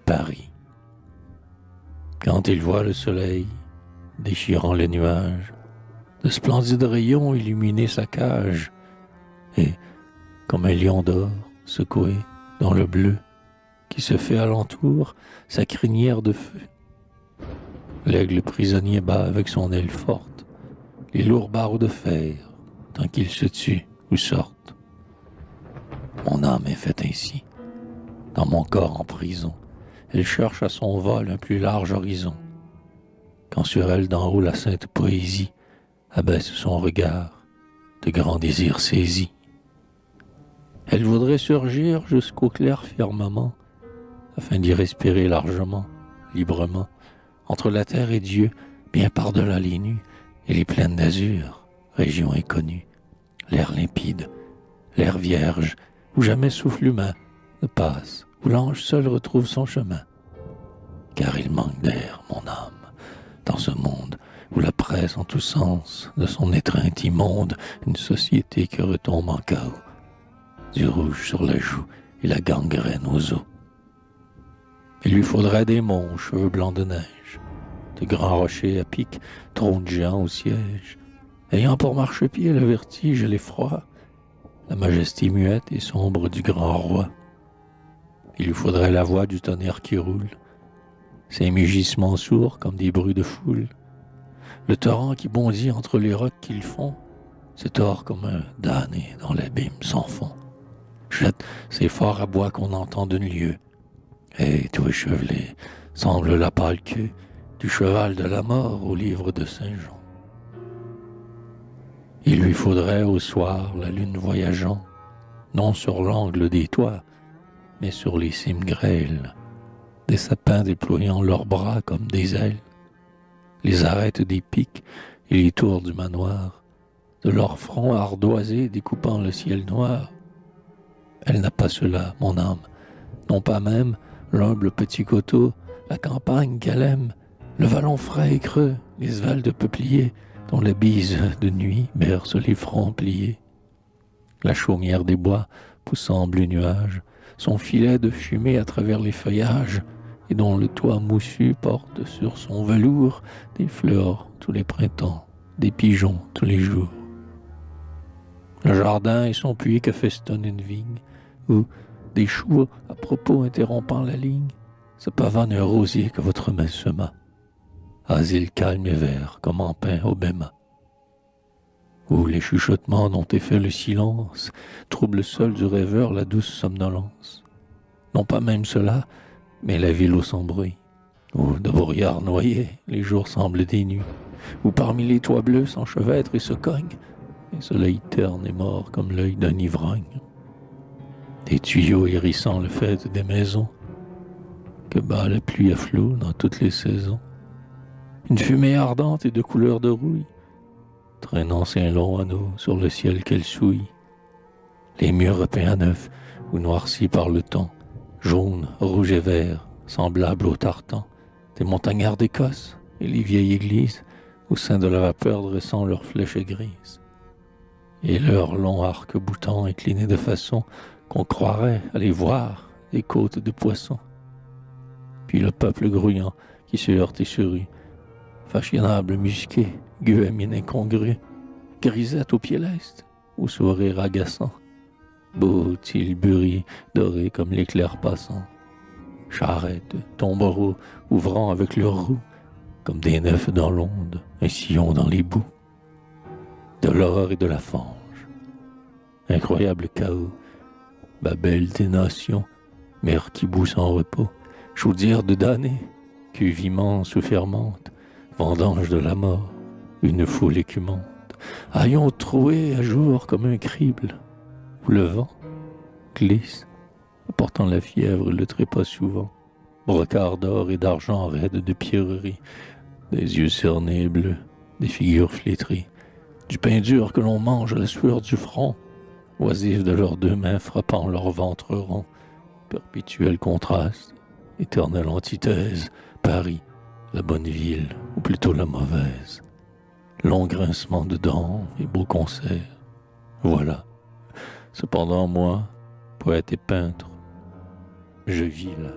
Paris. Quand il voit le soleil déchirant les nuages, de splendides rayons illuminer sa cage, et, comme un lion d'or secoué dans le bleu qui se fait alentour sa crinière de feu, l'aigle prisonnier bat avec son aile forte les lourds barreaux de fer tant qu'il se tue ou sorte. Mon âme est faite ainsi, dans mon corps en prison, elle cherche à son vol un plus large horizon. Quand sur elle d'en haut la sainte poésie abaisse son regard, de grands désirs saisis. Elle voudrait surgir jusqu'au clair firmament, afin d'y respirer largement, librement, entre la terre et Dieu, bien par-delà les nues et les plaines d'azur, région inconnue, l'air limpide, l'air vierge, où jamais souffle humain ne passe, où l'ange seul retrouve son chemin. Car il manque d'air, mon âme, dans ce monde où la presse en tous sens de son étreinte immonde une société qui retombe en chaos, du rouge sur la joue et la gangrène aux os. Il lui faudrait des monts aux cheveux blancs de neige, de grands rochers à pic, trônes géants au siège, ayant pour marchepied le vertige et l'effroi, la majesté muette et sombre du grand roi. Il lui faudrait la voix du tonnerre qui roule, ses mugissements sourds comme des bruits de foule, le torrent qui bondit entre les rocs qu'ils font, se tord comme un damné dans l'abîme sans fond, jette ses forts abois qu'on entend d'une lieue, et tout échevelé semble la pâle queue du cheval de la mort au livre de Saint Jean. Il lui faudrait au soir la lune voyageant, non sur l'angle des toits, mais sur les cimes grêles, des sapins déployant leurs bras comme des ailes, les arêtes des pics et les tours du manoir, de leurs fronts ardoisés découpant le ciel noir. Elle n'a pas cela, mon âme, non pas même l'humble petit coteau, la campagne qu'elle aime, le vallon frais et creux, les valles de peupliers, dont la bise de nuit berce les fronts pliés. La chaumière des bois, poussant en bleu nuage, son filet de fumée à travers les feuillages, et dont le toit moussu porte sur son velours des fleurs tous les printemps, des pigeons tous les jours. Le jardin et son puits que festonne une vigne, où des choux à propos interrompant la ligne, se pavane un rosier que votre main sema, asile calme et vert comme en pain au bêma, où les chuchotements dont est fait le silence troublent seul du rêveur la douce somnolence. Non pas même cela, mais la ville au sans bruit, où de brouillards noyés les jours semblent des nuits, où parmi les toits bleus s'enchevêtrent et se cognent un soleil terne et mort comme l'œil d'un ivrogne. Des tuyaux hérissant le faîte des maisons, que bat la pluie à flots dans toutes les saisons. Une fumée ardente et de couleur de rouille, traînant ses longs anneaux sur le ciel qu'elle souille. Les murs repeints à neuf ou noircis par le temps, jaunes, rouges et verts, semblables aux tartans, des montagnards d'Écosse et les vieilles églises, au sein de la vapeur dressant leurs flèches grises. Et leurs longs arcs boutants inclinés de façon qu'on croirait aller voir des côtes de poissons. Puis le peuple grouillant qui se heurte et se rue, fashionable musqué, gueux à mine incongrue, grisette aux pieds lestes, au sourire agaçant, beau tilbury doré comme l'éclair passant, charrettes, tombereaux ouvrant avec leurs roues, comme des nefs dans l'onde, un sillon dans les boues, de l'or et de la fange, incroyable chaos, Babel des nations, mer qui bout sans repos, chaudière de damnés, cuve immense où fermente, vendange de la mort, une foule écumante, haillons troués à jour comme un crible, où le vent glisse, apportant la fièvre le trépas souvent, brocart d'or et d'argent raides de pierreries, des yeux cernés et bleus, des figures flétries, du pain dur que l'on mange à la sueur du front, oisifs de leurs deux mains frappant leur ventre rond, perpétuel contraste, éternelle antithèse, Paris, la bonne ville, ou plutôt la mauvaise, long grincement de dents et beaux concerts. Voilà. Cependant, moi, poète et peintre, je vis là.